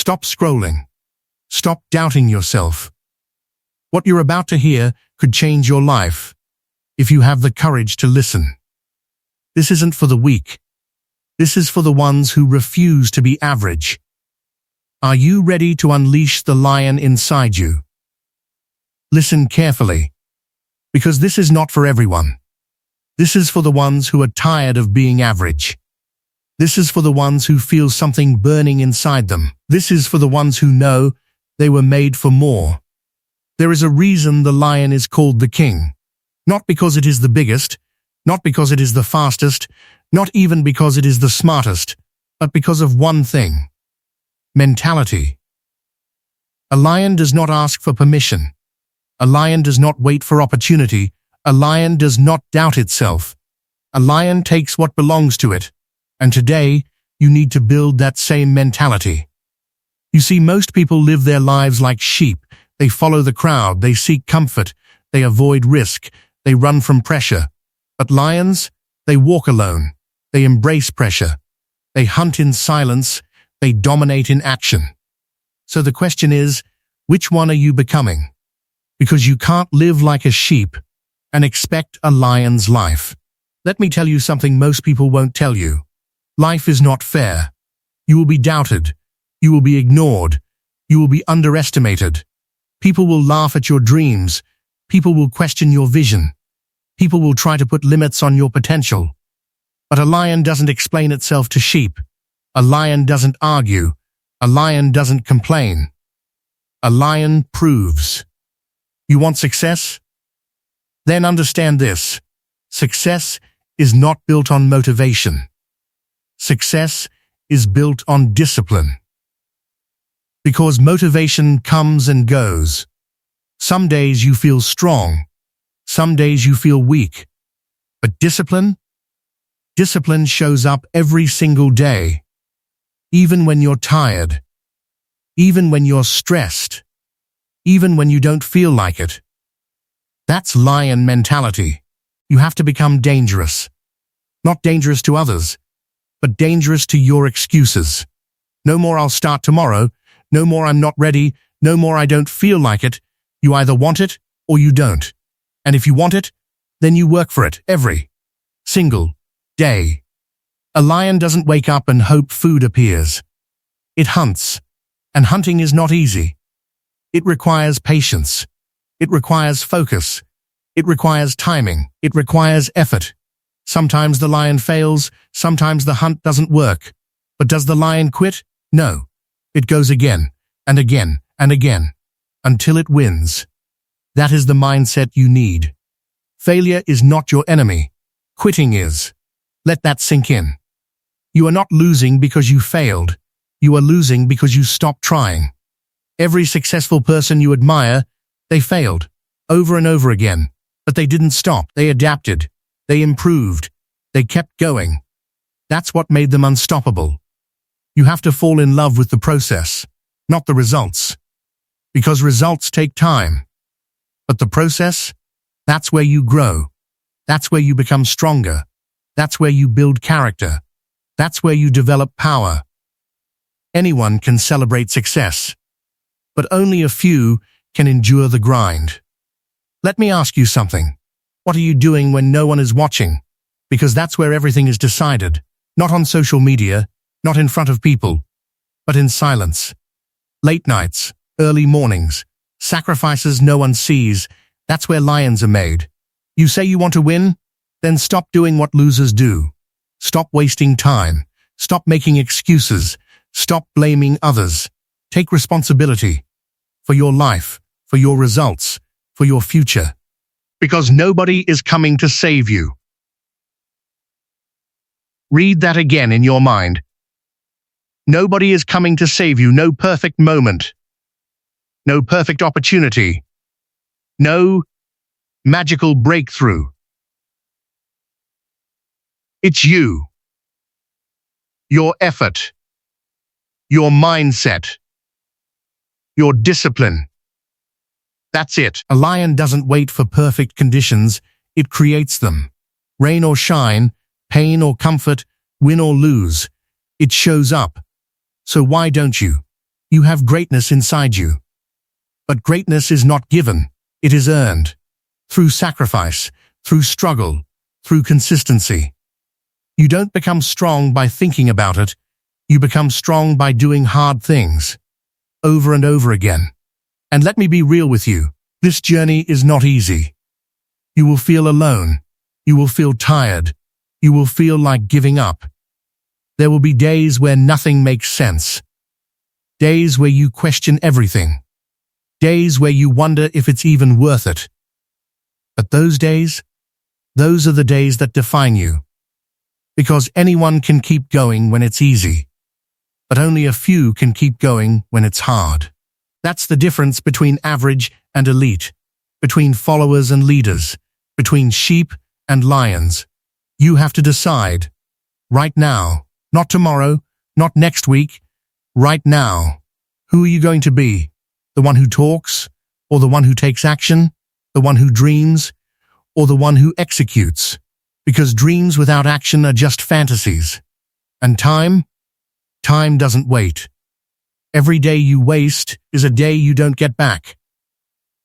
Stop scrolling. Stop doubting yourself. What you're about to hear could change your life if you have the courage to listen. This isn't for the weak. This is for the ones who refuse to be average. Are you ready to unleash the lion inside you? Listen carefully, because this is not for everyone. This is for the ones who are tired of being average. This is for the ones who feel something burning inside them. This is for the ones who know they were made for more. There is a reason the lion is called the king. Not because it is the biggest, not because it is the fastest, not even because it is the smartest, but because of one thing: mentality. A lion does not ask for permission. A lion does not wait for opportunity. A lion does not doubt itself. A lion takes what belongs to it. And today, you need to build that same mentality. You see, most people live their lives like sheep. They follow the crowd, they seek comfort, they avoid risk, they run from pressure. But lions, they walk alone, they embrace pressure, they hunt in silence, they dominate in action. So the question is, which one are you becoming? Because you can't live like a sheep and expect a lion's life. Let me tell you something most people won't tell you. Life is not fair. You will be doubted. You will be ignored. You will be underestimated. People will laugh at your dreams. People will question your vision. People will try to put limits on your potential. But a lion doesn't explain itself to sheep. A lion doesn't argue. A lion doesn't complain. A lion proves. You want success? Then understand this. Success is not built on motivation. Success is built on discipline. Because motivation comes and goes. Some days you feel strong. Some days you feel weak. But discipline? Discipline shows up every single day. Even when you're tired. Even when you're stressed. Even when you don't feel like it. That's lion mentality. You have to become dangerous. Not dangerous to others, but dangerous to your excuses. No more "I'll start tomorrow." No more "I'm not ready." No more "I don't feel like it." You either want it or you don't. And if you want it, then you work for it every single day. A lion doesn't wake up and hope food appears. It hunts. And hunting is not easy. It requires patience. It requires focus. It requires timing. It requires effort. Sometimes the lion fails. Sometimes the hunt doesn't work. But does the lion quit? No. It goes again, and again, and again, until it wins. That is the mindset you need. Failure is not your enemy. Quitting is. Let that sink in. You are not losing because you failed. You are losing because you stopped trying. Every successful person you admire, they failed, over and over again. But they didn't stop. They adapted. They improved. They kept going. That's what made them unstoppable. You have to fall in love with the process, not the results. Because results take time. But the process, that's where you grow. That's where you become stronger. That's where you build character. That's where you develop power. Anyone can celebrate success, but only a few can endure the grind. Let me ask you something. What are you doing when no one is watching? Because that's where everything is decided. Not on social media, not in front of people, but in silence. Late nights, early mornings, sacrifices no one sees. That's where lions are made. You say you want to win? Then stop doing what losers do. Stop wasting time. Stop making excuses. Stop blaming others. Take responsibility for your life, for your results, for your future. Because nobody is coming to save you. Read that again in your mind. Nobody is coming to save you. No perfect moment. No perfect opportunity. No magical breakthrough. It's you. Your effort. Your mindset. Your discipline. That's it. A lion doesn't wait for perfect conditions. It creates them. Rain or shine, pain or comfort, win or lose. It shows up. So why don't you? You have greatness inside you. But greatness is not given, it is earned. Through sacrifice, through struggle, through consistency. You don't become strong by thinking about it, you become strong by doing hard things. Over and over again. And let me be real with you, this journey is not easy. You will feel alone, you will feel tired, you will feel like giving up. There will be days where nothing makes sense. Days where you question everything. Days where you wonder if it's even worth it. But those days, those are the days that define you. Because anyone can keep going when it's easy. But only a few can keep going when it's hard. That's the difference between average and elite, between followers and leaders, between sheep and lions. You have to decide, right now, not tomorrow, not next week, right now. Who are you going to be? The one who talks, or the one who takes action, the one who dreams, or the one who executes? Because dreams without action are just fantasies. And time doesn't wait. Every day you waste is a day you don't get back.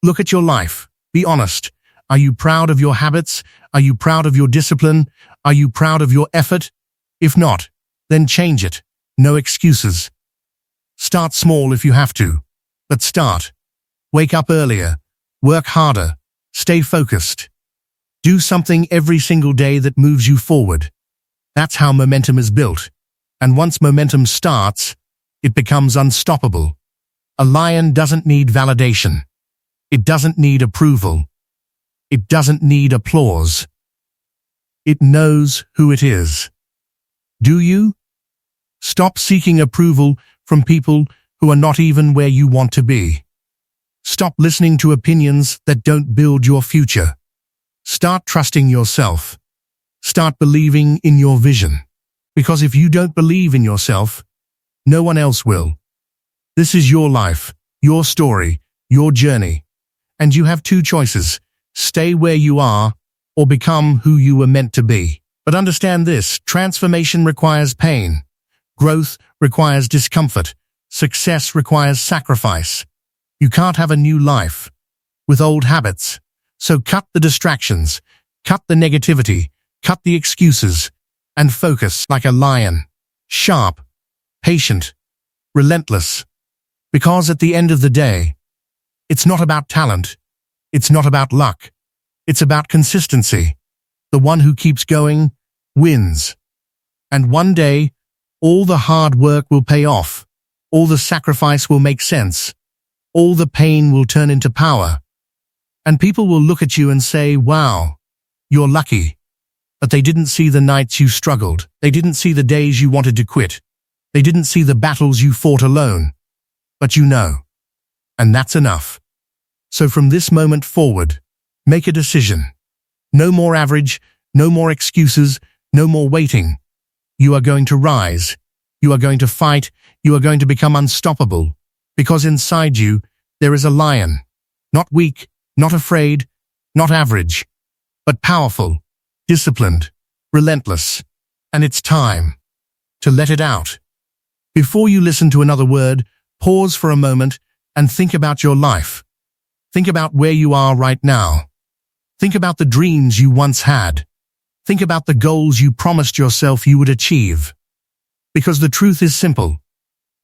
Look at your life. Be honest. Are you proud of your habits? Are you proud of your discipline? Are you proud of your effort? If not, then change it. No excuses. Start small if you have to, but start. Wake up earlier. Work harder. Stay focused. Do something every single day that moves you forward. That's how momentum is built. And once momentum starts, it becomes unstoppable. A lion doesn't need validation. It doesn't need approval. It doesn't need applause. It knows who it is. Do you? Stop seeking approval from people who are not even where you want to be. Stop listening to opinions that don't build your future. Start trusting yourself. Start believing in your vision. Because if you don't believe in yourself, no one else will. This is your life, your story, your journey. And you have two choices: stay where you are or become who you were meant to be. But understand this, transformation requires pain. Growth requires discomfort. Success requires sacrifice. You can't have a new life with old habits. So cut the distractions, cut the negativity, cut the excuses, and focus like a lion. Sharp, patient, relentless. Because at the end of the day, it's not about talent. It's not about luck. It's about consistency. The one who keeps going wins. And one day, all the hard work will pay off. All the sacrifice will make sense. All the pain will turn into power. And people will look at you and say, wow, you're lucky. But they didn't see the nights you struggled. They didn't see the days you wanted to quit. They didn't see the battles you fought alone. But you know. And that's enough. So from this moment forward, make a decision. No more average, no more excuses, no more waiting. You are going to rise. You are going to fight. You are going to become unstoppable. Because inside you, there is a lion. Not weak, not afraid, not average, but powerful, disciplined, relentless. And it's time to let it out. Before you listen to another word, pause for a moment and think about your life. Think about where you are right now. Think about the dreams you once had. Think about the goals you promised yourself you would achieve. Because the truth is simple.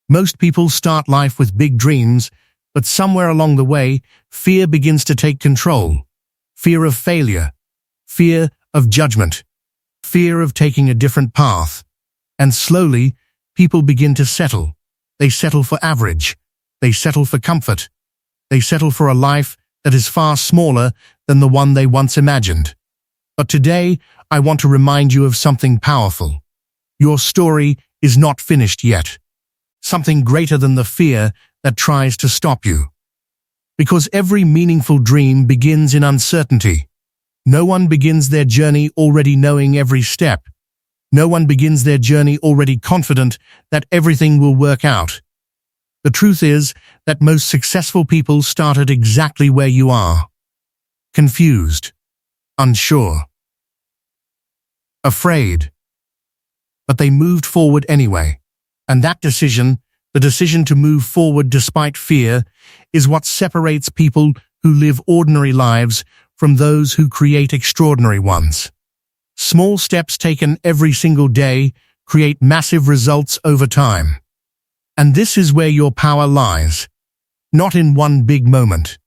Most people start life with big dreams, but somewhere along the way, fear begins to take control. Fear of failure. Fear of judgment. Fear of taking a different path. And slowly, people begin to settle. They settle for average. They settle for comfort. They settle for a life that is far smaller than the one they once imagined. But today, I want to remind you of something powerful. Your story is not finished yet. Something greater than the fear that tries to stop you. Because every meaningful dream begins in uncertainty. No one begins their journey already knowing every step. No one begins their journey already confident that everything will work out. The truth is that most successful people started exactly where you are. Confused, unsure, afraid. But they moved forward anyway. And that decision, The decision to move forward despite fear is what separates people who live ordinary lives from those who create extraordinary ones. Small steps taken every single day create massive results over time. And this is where your power lies, not in one big moment,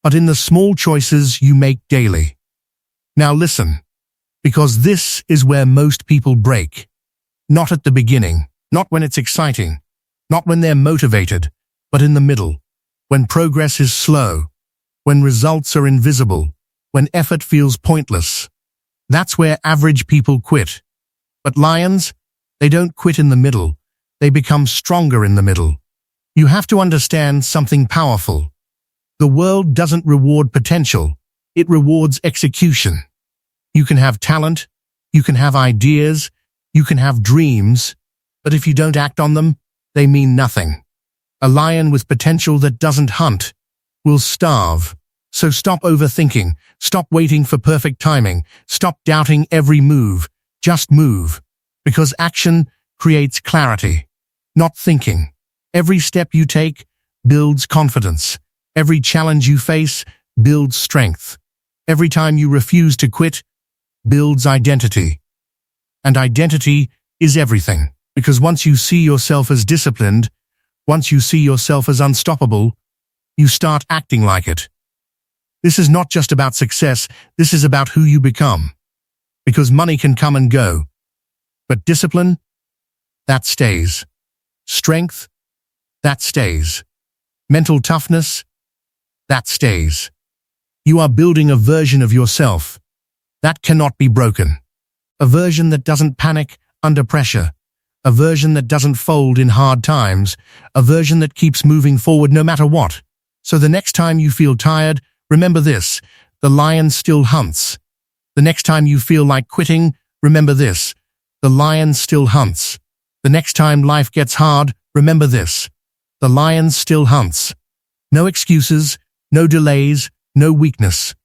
but in the small choices you make daily. Now listen, because this is where most people break. Not at the beginning, not when it's exciting, not when they're motivated, but in the middle, when progress is slow, when results are invisible, when effort feels pointless. That's where average people quit. But lions, they don't quit in the middle. They become stronger in the middle. You have to understand something powerful. The world doesn't reward potential. It rewards execution. You can have talent, you can have ideas, you can have dreams, but if you don't act on them, they mean nothing. A lion with potential that doesn't hunt will starve. So stop overthinking, stop waiting for perfect timing, stop doubting every move, just move. Because action creates clarity, not thinking. Every step you take builds confidence. Every challenge you face builds strength. Every time you refuse to quit builds identity. And identity is everything. Because once you see yourself as disciplined, once you see yourself as unstoppable, you start acting like it. This is not just about success, this is about who you become. Because money can come and go, but discipline, that stays. Strength, that stays. Mental toughness, that stays. You are building a version of yourself that cannot be broken. A version that doesn't panic under pressure. A version that doesn't fold in hard times. A version that keeps moving forward no matter what. So the next time you feel tired, remember this: the lion still hunts. The next time you feel like quitting, remember this: the lion still hunts. The next time life gets hard, remember this: the lion still hunts. No excuses, no delays, no weakness.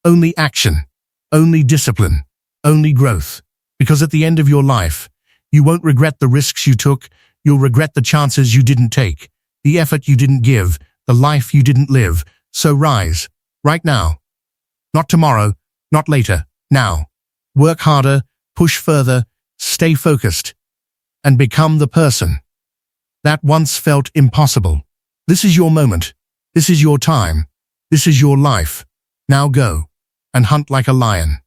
Only action, only discipline, only growth. Because at the end of your life, you won't regret the risks you took, you'll regret the chances you didn't take, the effort you didn't give, the life you didn't live. So rise, right now. Not tomorrow, not later, now. Work harder, push further, stay focused, and become the person that once felt impossible. This is your moment. This is your time. This is your life. Now go and hunt like a lion.